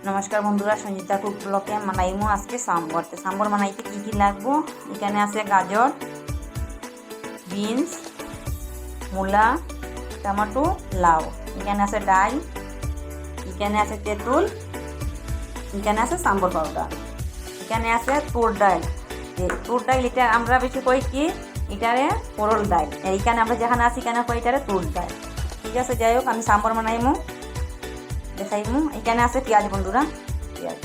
নমস্কার বন্ধুরা, সঞ্জিতা কুক ব্লকে বানাইমু আজকে সাম্বর। সাম্বর বানাইতে কি কি লাগবো? এখানে আছে গাজর, বিনস, মূলা, টমেটো, লাউ। এখানে আছে ডাল, এখানে আছে তেঁতুল, এখানে আছে সাম্বর পাউডার, এখানে আছে তুর ডাল। তুর ডাল এটা আমরা বেশি কই কি এটারে পরল ডাল, এইখানে আমরা যেখানে আছি এখানে কই এটারে তুর ডাল। ঠিক আছে, যাই হোক আমি সাম্বর বানাইমু দেখাইমু। এখানে আছে পেঁয়াজ বন্ধুরা, পেঁয়াজ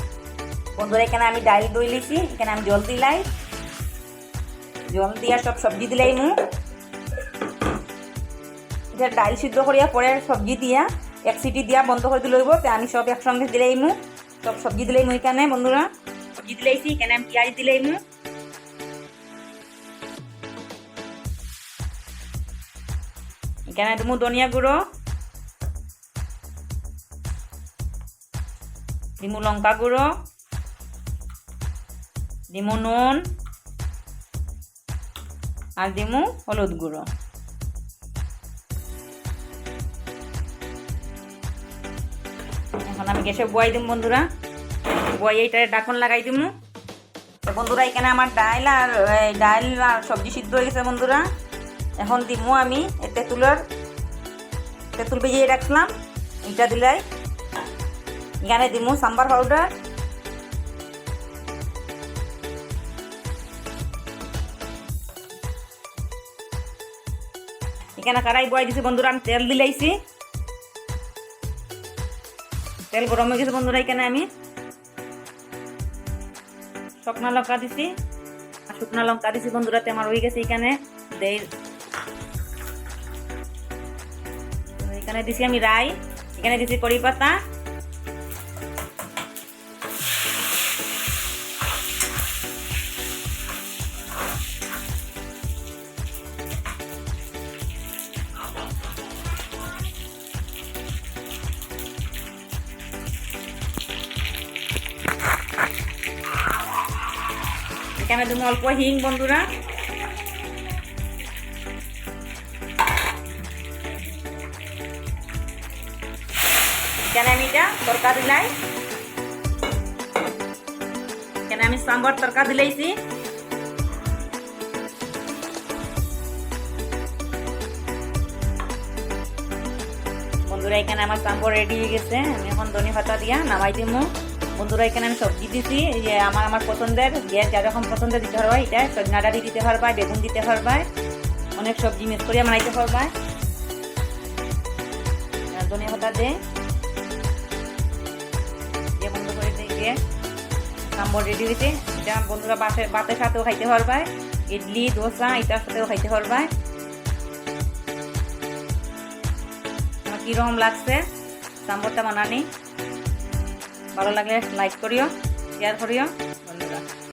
বন্ধুরা এখানে আমি ডাল দই লিছি। এখানে আমি জল দিলাই, জল দিয়া সব সবজি দিলাইমু। এটা ডাল সিদ্ধ করিয়া পরে সবজি দিয়া এক সিটি দিয়া বন্ধ করে দিলইব। তো আমি সব একসঙ্গে দিলাইমু, সব সবজি দিলাইমু। এখানে বন্ধুরা সবজি দিলাইছি, এখানে আমি পেঁয়াজ দিলাইমু। এখানে দেবো ধনিয়া গুঁড়ো, দিমু লঙ্কা গুঁড়ো, দিমু নুন আর দিমু হলুদ গুঁড়ো। এখন আমি গ্যাসে বয়াই দিম বন্ধুরা, বয়াই এইটারে ঢাকন লাগাই দিমু। তো বন্ধুরা এখানে আমার ডাল আর সবজি সিদ্ধ হয়ে গেছে বন্ধুরা। এখন দিমু আমি তেঁতুল ভেজিয়ে রাখলাম, এটা দিলাই। এখানে দিমু সাম্বার পাউডার, এখানে কড়াই বয়াই দিছি বন্ধুরা। আমি তেল দিলাইছি, তেল গরম হয়ে গেছে বন্ধুরা। এখানে আমি শুকনা লঙ্কা দিছি, বন্ধুরাতে আমার হয়ে গেছে। এখানে দিছি আমি রাই, এখানে দিছি কড়ি পাতা, এখানে তুমি অল্প হিং বন্ধুরা, এখানে আমি এটা তরকা দিলাই, এখানে আমি সাম্বার তরকা দিলাইছি। বন্ধুরা এখানে আমার সাম্বার রেডি হয়ে গেছে। আমি এখন ধনে পাতা দিয়া নামাই দিমু। বন্ধুরা এখানে আমি সবজি দিছি, এই যে আমার পছন্দের, যেরকম পছন্দের দিতে পারবা। এটা সজনা ডাঁটি দিতে পারবা, বেগুন দিতে পারবা, অনেক সবজি মিক্স করিয়া বানাইতে পারবা। ধনে পাতা দিয়ে বন্ধ করে দিয়ে সাম্বর রেডি হয়েছে। এটা বন্ধুরা ভাতের সাথেও খাইতে পারবা, ইডলি দোসা এটার সাথেও খাইতে পারবা। আমার কিরকম লাগছে সাম্বরটা বানানি, ভালো লাগলে লাইক করিও, শেয়ার করিও বন্ধুরা।